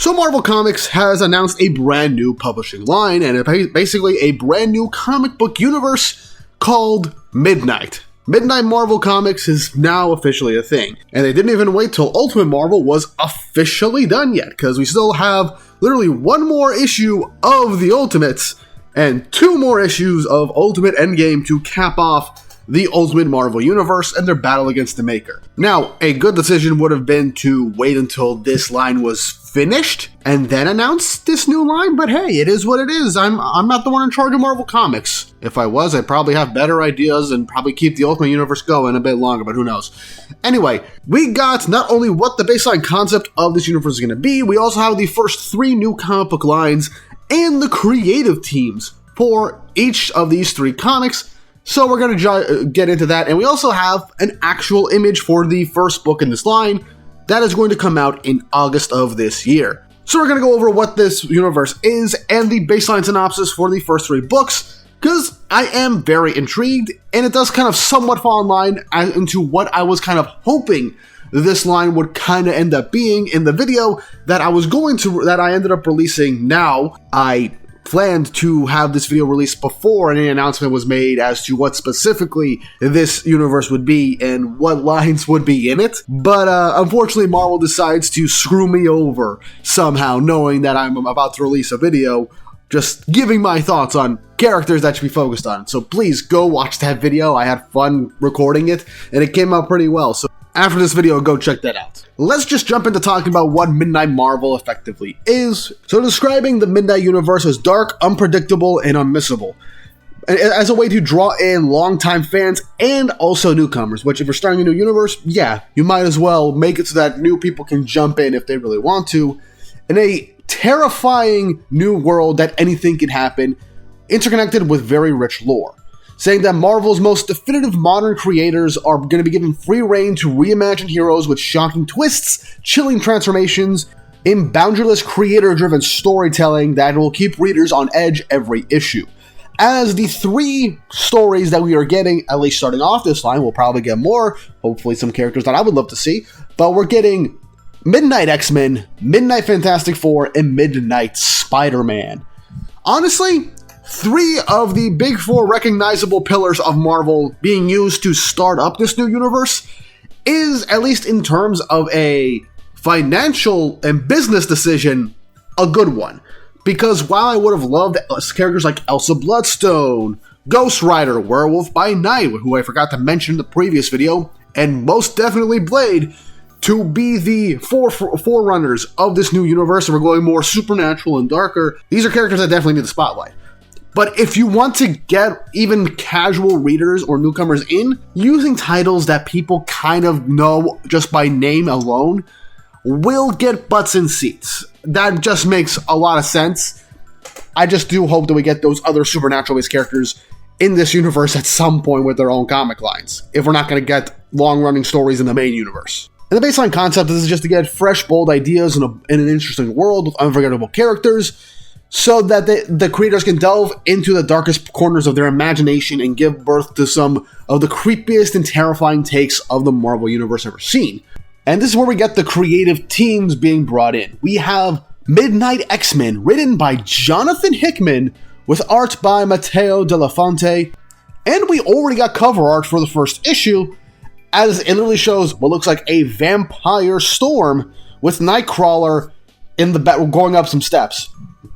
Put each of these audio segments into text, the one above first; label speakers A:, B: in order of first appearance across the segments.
A: So Marvel Comics has announced a brand new publishing line and basically a brand new comic book universe called Midnight. Midnight Marvel Comics is now officially a thing, and they didn't even wait till Ultimate Marvel was officially done yet, because we still have literally one more issue of the Ultimates and 2 more issues of Ultimate Endgame to cap off the Ultimate Marvel Universe and their battle against the Maker. Now, a good decision would have been to wait until this line was finished and then announce this new line, but hey, it is what it is. I'm not the one in charge of Marvel Comics. If I was, I'd probably have better ideas and probably keep the Ultimate Universe going a bit longer, but who knows. Anyway, we got not only what the baseline concept of this universe is going to be, we also have the first 3 new comic book lines and the creative teams for each of these 3 comics. So we're going to get into that, and we also have an actual image for the first book in this line that is going to come out in August of this year. So we're going to go over what this universe is and the baseline synopsis for the first 3 books, because I am very intrigued, and it does kind of somewhat fall in line into what I was kind of hoping this line would kind of end up being in the video that I ended up releasing now. I planned to have this video released before any announcement was made as to what specifically this universe would be and what lines would be in it, but unfortunately Marvel decides to screw me over somehow, knowing that I'm about to release a video just giving my thoughts on characters that should be focused on. So please go watch that video. I had fun recording it and it came out pretty well, so after this video, go check that out. Let's just jump into talking about what Midnight Marvel effectively is. So describing the Midnight Universe as dark, unpredictable, and unmissable, as a way to draw in longtime fans and also newcomers, which if you're starting a new universe, yeah, you might as well make it so that new people can jump in if they really want to, in a terrifying new world that anything can happen, interconnected with very rich lore. Saying that Marvel's most definitive modern creators are going to be given free reign to reimagine heroes with shocking twists, chilling transformations, and boundaryless creator-driven storytelling that will keep readers on edge every issue. As the 3 stories that we are getting, at least starting off this line, we'll probably get more, hopefully some characters that I would love to see, but we're getting Midnight X-Men, Midnight Fantastic Four, and Midnight Spider-Man. Honestly, 3 of the big 4 recognizable pillars of Marvel being used to start up this new universe is, at least in terms of a financial and business decision, a good one. Because while I would have loved characters like Elsa Bloodstone, Ghost Rider, Werewolf by Night, who I forgot to mention in the previous video, and most definitely Blade, to be the forerunners of this new universe, and we're going more supernatural and darker, these are characters that definitely need the spotlight. But if you want to get even casual readers or newcomers in, using titles that people kind of know just by name alone will get butts in seats. That just makes a lot of sense. I just do hope that we get those other supernatural-based characters in this universe at some point with their own comic lines, if we're not going to get long-running stories in the main universe. And the baseline concept is just to get fresh, bold ideas in an interesting world with unforgettable characters, so that the creators can delve into the darkest corners of their imagination and give birth to some of the creepiest and terrifying takes of the Marvel Universe ever seen. And this is where we get the creative teams being brought in. We have Midnight X-Men, written by Jonathan Hickman, with art by Matteo De La Fonte, and we already got cover art for the first issue, as it literally shows what looks like a vampire storm with Nightcrawler in the going up some steps.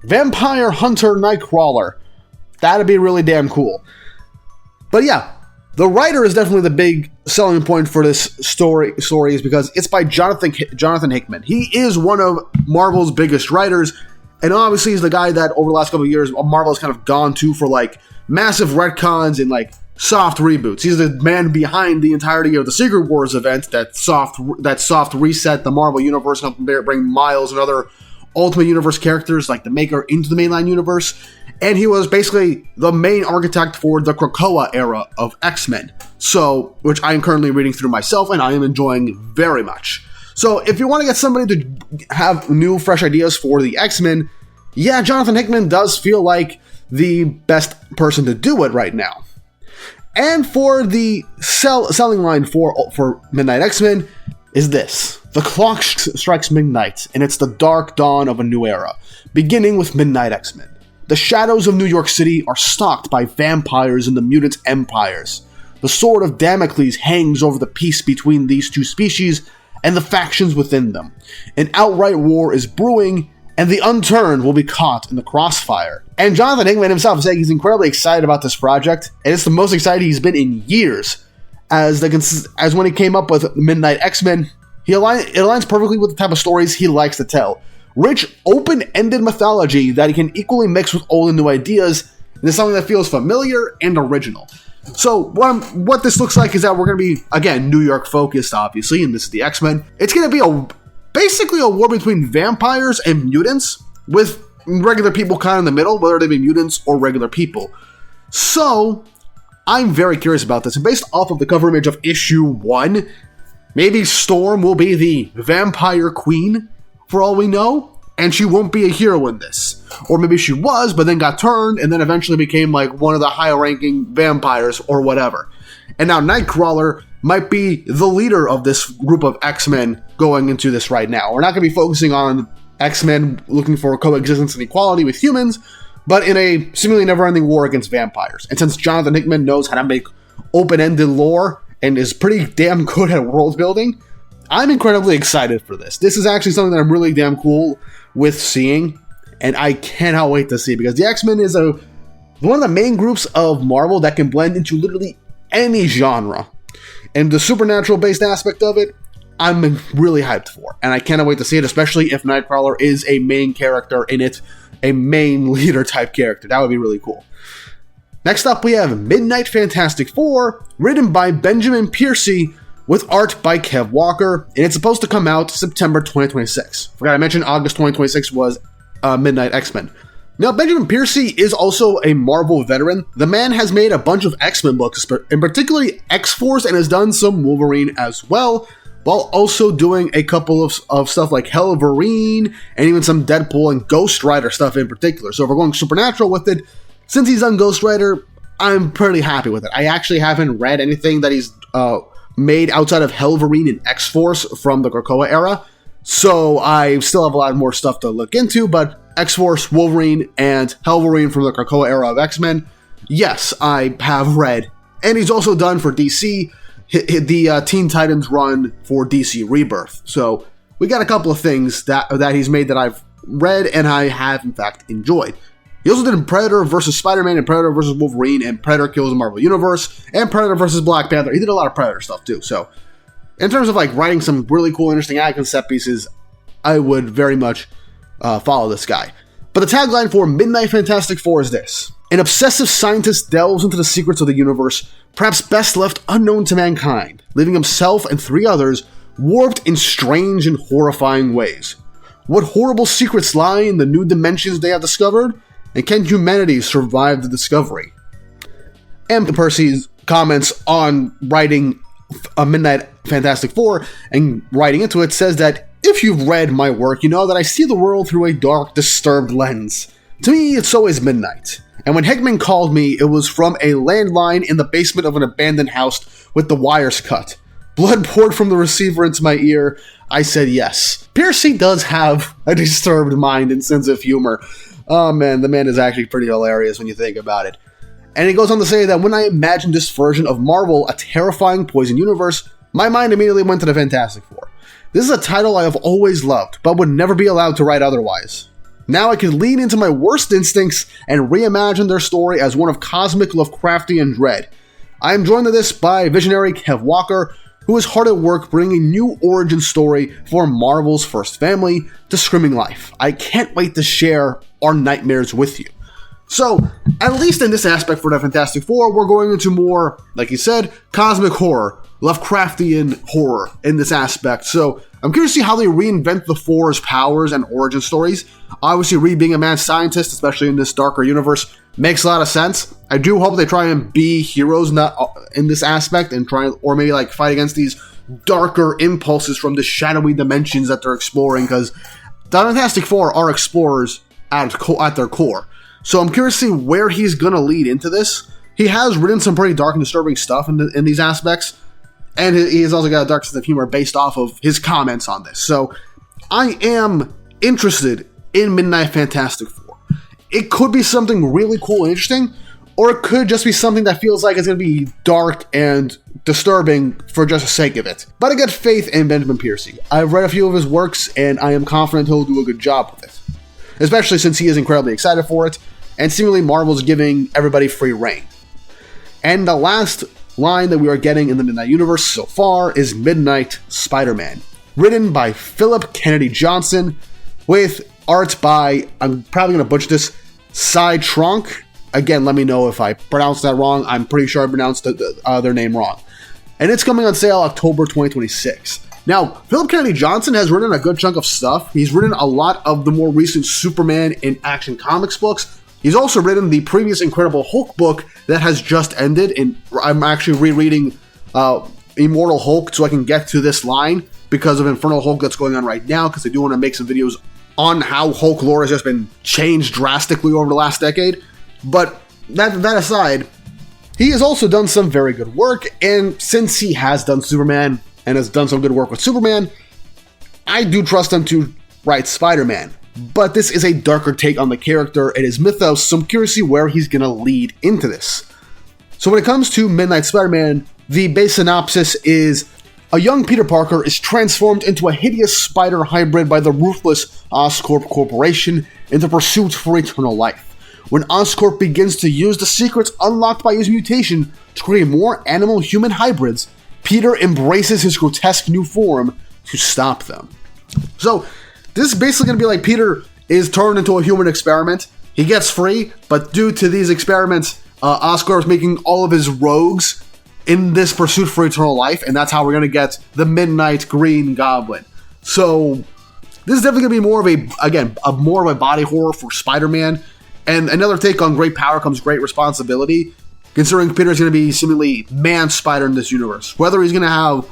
A: Vampire Hunter Nightcrawler. That'd be really damn cool. But yeah, the writer is definitely the big selling point for this story is because it's by Jonathan Hickman. He is one of Marvel's biggest writers, and obviously he's the guy that over the last couple of years Marvel has kind of gone to for like massive retcons and like soft reboots. He's the man behind the entirety of the Secret Wars event that soft reset the Marvel Universe and helped bring Miles and other Ultimate Universe characters like the Maker into the mainline universe, and he was basically the main architect for the Krakoa era of X-Men, so which I am currently reading through myself and I am enjoying very much. So if you want to get somebody to have new, fresh ideas for the X-Men, yeah, Jonathan Hickman does feel like the best person to do it right now. And for the selling line for Midnight X-Men is this. The clock strikes midnight, and it's the dark dawn of a new era, beginning with Midnight X-Men. The shadows of New York City are stalked by vampires and the mutant empires. The sword of Damocles hangs over the peace between these two species and the factions within them. An outright war is brewing, and the unturned will be caught in the crossfire. And Jonathan Hickman himself is saying he's incredibly excited about this project, and it's the most excited he's been in years. As when he came up with Midnight X-Men, it aligns perfectly with the type of stories he likes to tell. Rich, open-ended mythology that he can equally mix with old and new ideas, and is something that feels familiar and original. So what this looks like is that we're going to be, again, New York focused, obviously, and this is the X-Men. It's going to be basically a war between vampires and mutants, with regular people kind of in the middle, whether they be mutants or regular people. So I'm very curious about this, and based off of the cover image of issue 1, maybe Storm will be the vampire queen, for all we know, and she won't be a hero in this. Or maybe she was, but then got turned, and then eventually became like one of the higher-ranking vampires, or whatever. And now Nightcrawler might be the leader of this group of X-Men going into this right now. We're not going to be focusing on X-Men looking for coexistence and equality with humans, but in a seemingly never-ending war against vampires. And since Jonathan Hickman knows how to make open-ended lore, and is pretty damn good at world building, I'm incredibly excited for this. This is actually something that I'm really damn cool with seeing, and I cannot wait to see, because the X-Men is one of the main groups of Marvel that can blend into literally any genre. And the supernatural-based aspect of it, I'm really hyped for, and I cannot wait to see it, especially if Nightcrawler is a main character in it, a main leader-type character. That would be really cool. Next up, we have Midnight Fantastic Four, written by Benjamin Piercy, with art by Kev Walker, and it's supposed to come out September 2026. Forgot I mentioned August 2026 was Midnight X-Men. Now, Benjamin Piercy is also a Marvel veteran. The man has made a bunch of X-Men books, in particularly X-Force, and has done some Wolverine as well, while also doing a couple of stuff like Hellverine, and even some Deadpool and Ghost Rider stuff in particular. So if we're going supernatural with it, since he's done Ghost Rider, I'm pretty happy with it. I actually haven't read anything that he's made outside of Hellverine and X-Force from the Krakoa era, so I still have a lot more stuff to look into, but X-Force, Wolverine, and Hellverine from the Krakoa era of X-Men, yes, I have read. And he's also done for DC, the Teen Titans run for DC Rebirth. So we got a couple of things that he's made that I've read and I have, in fact, enjoyed. He also did Predator vs. Spider-Man and Predator vs. Wolverine and Predator Kills the Marvel Universe and Predator vs. Black Panther. He did a lot of Predator stuff too. So in terms of like writing some really cool, interesting action set pieces, I would very much follow this guy. But the tagline for Midnight Fantastic Four is this: an obsessive scientist delves into the secrets of the universe, perhaps best left unknown to mankind, leaving himself and 3 others warped in strange and horrifying ways. What horrible secrets lie in the new dimensions they have discovered? And can humanity survive the discovery? And Percy's comments on writing a Midnight Fantastic Four and writing into it says that if you've read my work, you know that I see the world through a dark, disturbed lens. To me, it's always midnight. And when Hickman called me, it was from a landline in the basement of an abandoned house with the wires cut. Blood poured from the receiver into my ear. I said yes. Piercy does have a disturbed mind and sense of humor. Oh man, the man is actually pretty hilarious when you think about it. And he goes on to say that when I imagined this version of Marvel, a terrifying poison universe, my mind immediately went to the Fantastic Four. This is a title I have always loved, but would never be allowed to write otherwise. Now I can lean into my worst instincts and reimagine their story as one of cosmic Lovecraftian dread. I am joined to this by visionary Kev Walker, who is hard at work bringing a new origin story for Marvel's first family to Screaming Life. I can't wait to share our nightmares with you. So, at least in this aspect for the Fantastic Four, we're going into more, like you said, cosmic horror, Lovecraftian horror in this aspect. So, I'm curious to see how they reinvent the Four's powers and origin stories. Obviously, Reed being a mad scientist, especially in this darker universe, makes a lot of sense. I do hope they try and be heroes not in this aspect and try, or maybe like fight against these darker impulses from the shadowy dimensions that they're exploring, because the Fantastic Four are explorers at their core. So I'm curious to see where he's going to lead into this. He has written some pretty dark and disturbing stuff in these aspects, And he has also got a dark sense of humor based off of his comments on this. So I am interested in Midnight Fantastic Four. It could be something really cool and interesting, or it could just be something that feels like it's going to be dark and disturbing for just the sake of it. But I got faith in Benjamin Percy. I've read a few of his works, and I am confident he'll do a good job with it. Especially since he is incredibly excited for it, and seemingly Marvel's giving everybody free reign. And the last line that we are getting in the Midnight Universe so far is Midnight Spider-Man, written by Philip Kennedy Johnson, with art by, I'm probably going to butcher this, Cy Tronk. Again, let me know if I pronounced that wrong. I'm pretty sure I pronounced their name wrong. And it's coming on sale October 2026. Now, Philip Kennedy Johnson has written a good chunk of stuff. He's written a lot of the more recent Superman and Action Comics books. He's also written the previous Incredible Hulk book that has just ended, and I'm actually rereading Immortal Hulk so I can get to this line because of Infernal Hulk that's going on right now, because I do want to make some videos on how Hulk lore has just been changed drastically over the last decade. But that aside, he has also done some very good work, and since he has done Superman and has done some good work with Superman, I do trust him to write Spider-Man. But this is a darker take on the character and his mythos, so I'm curious to see where he's going to lead into this. So when it comes to Midnight Spider-Man, the base synopsis is a young Peter Parker is transformed into a hideous spider hybrid by the ruthless Oscorp Corporation in the pursuit for eternal life. When Oscorp begins to use the secrets unlocked by his mutation to create more animal-human hybrids, Peter embraces his grotesque new form to stop them. So, this is basically going to be like Peter is turned into a human experiment. He gets free, but due to these experiments, Oscorp is making all of his rogues in this pursuit for eternal life, and that's how we're going to get the Midnight Green Goblin. So, this is definitely going to be more of a body horror for Spider-Man. And another take on great power comes great responsibility, considering Peter's going to be seemingly man-spider in this universe. Whether he's going to have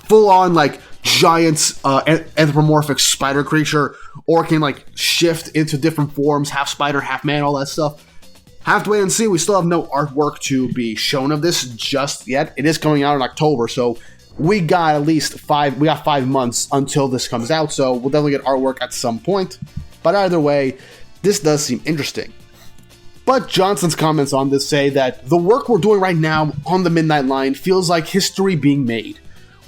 A: full-on, giant anthropomorphic spider creature, or can, shift into different forms, half spider, half man, all that stuff. Have to wait and see. We still have no artwork to be shown of this just yet. It is coming out in October, so we got at least 5 months until this comes out, so we'll definitely get artwork at some point. But either way, this does seem interesting. But Johnson's comments on this say that the work we're doing right now on the Midnight Line feels like history being made.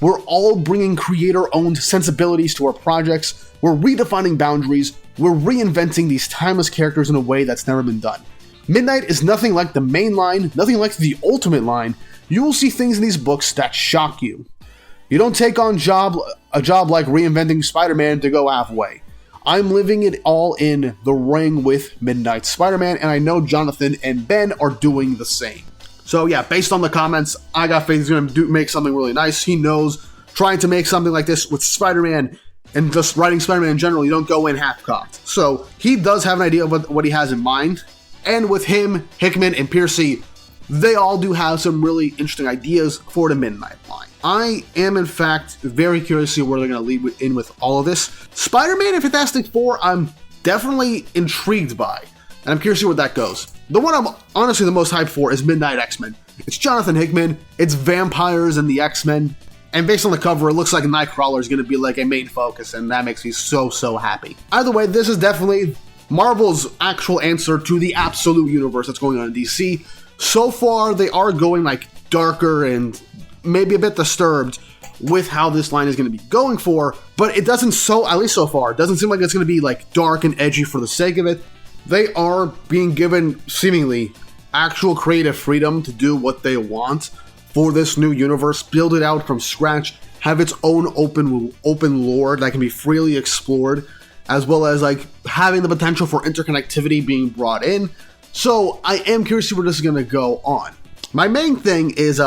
A: We're all bringing creator-owned sensibilities to our projects, we're redefining boundaries, we're reinventing these timeless characters in a way that's never been done. Midnight is nothing like the main line, nothing like the Ultimate Line. You will see things in these books that shock you. You don't take on a job like reinventing Spider-Man to go halfway. I'm living it all in the ring with Midnight Spider-Man, and I know Jonathan and Ben are doing the same. So yeah, based on the comments, I got faith he's going to make something really nice. He knows trying to make something like this with Spider-Man and just writing Spider-Man in general, you don't go in half-cocked. So he does have an idea of what he has in mind, and with him, Hickman, and Percy, they all do have some really interesting ideas for the Midnight Line. I am, in fact, very curious to see where they're going to lead in with all of this. Spider-Man and Fantastic Four, I'm definitely intrigued by, and I'm curious to see where that goes. The one I'm honestly the most hyped for is Midnight X-Men. It's Jonathan Hickman, it's vampires and the X-Men, and based on the cover, it looks like Nightcrawler is going to be like a main focus, and that makes me so happy. Either way, this is definitely Marvel's actual answer to the absolute universe that's going on in DC. So far, they are going darker and maybe a bit disturbed with how this line is going to be going for, but it doesn't, at least so far, it doesn't seem like it's going to be dark and edgy for the sake of it. They are being given seemingly actual creative freedom to do what they want for this new universe, build it out from scratch, have its own open lore that can be freely explored, as well as having the potential for interconnectivity being brought in. So I am curious to see where this is going to go on. My main thing is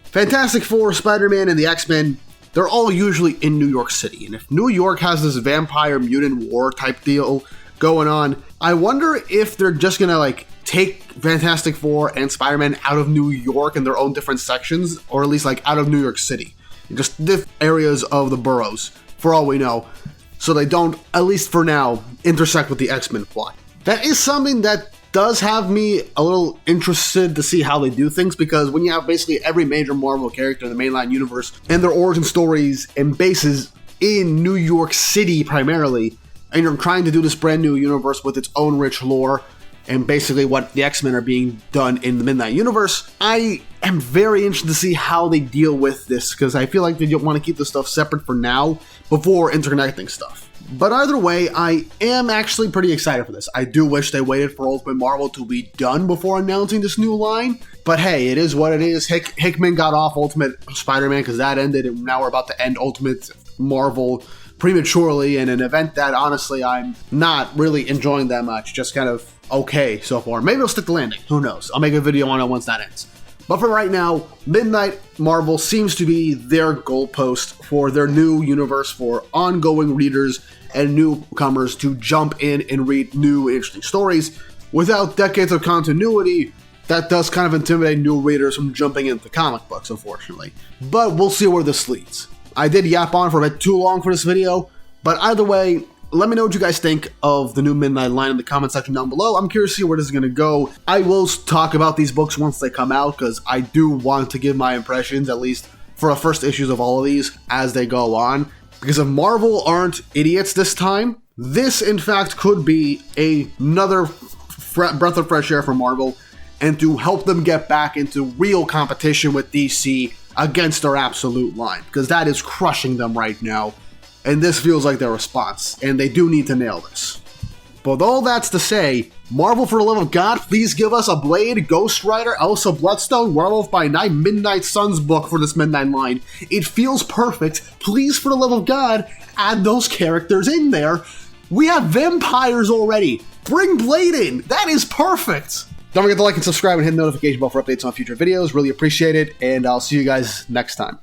A: Fantastic Four, Spider-Man, and the X-Men, they're all usually in New York City. And if New York has this vampire mutant war type deal going on, I wonder if they're just going to take Fantastic Four and Spider-Man out of New York in their own different sections, or at least out of New York City. Just different areas of the boroughs, for all we know, so they don't, at least for now, intersect with the X-Men plot. That is something that does have me a little interested to see how they do things, because when you have basically every major Marvel character in the mainline universe and their origin stories and bases in New York City primarily, and you're trying to do this brand new universe with its own rich lore and basically what the X-Men are being done in the Midnight Universe, I am very interested to see how they deal with this, because I feel like they want to keep this stuff separate for now before interconnecting stuff. But either way, I am actually pretty excited for this. I do wish they waited for Ultimate Marvel to be done before announcing this new line, but hey, it is what it is. Hickman got off Ultimate Spider-Man because that ended, and now we're about to end Ultimate Marvel prematurely in an event that honestly I'm not really enjoying that much, just kind of okay so far. Maybe I'll stick the landing, who knows. I'll make a video on it once that ends. But for right now, Midnight Marvel seems to be their goalpost for their new universe for ongoing readers and newcomers to jump in and read new interesting stories. Without decades of continuity, that does kind of intimidate new readers from jumping into comic books, unfortunately. But we'll see where this leads. I did yap on for a bit too long for this video, but either way, let me know what you guys think of the new Midnight line in the comment section down below. I'm curious to see where this is going to go. I will talk about these books once they come out, because I do want to give my impressions, at least for the first issues of all of these, as they go on. Because if Marvel aren't idiots this time, this in fact could be another breath of fresh air for Marvel, and to help them get back into real competition with DC against their absolute line, because that is crushing them right now. And this feels like their response, and they do need to nail this. But with all that's to say, Marvel, for the love of God, please give us a Blade, Ghost Rider, Elsa Bloodstone, Werewolf by Night, Midnight Suns book for this Midnight line. It feels perfect. Please, for the love of God, add those characters in there. We have vampires already. Bring Blade in. That is perfect. Don't forget to like and subscribe and hit the notification bell for updates on future videos. Really appreciate it, and I'll see you guys next time.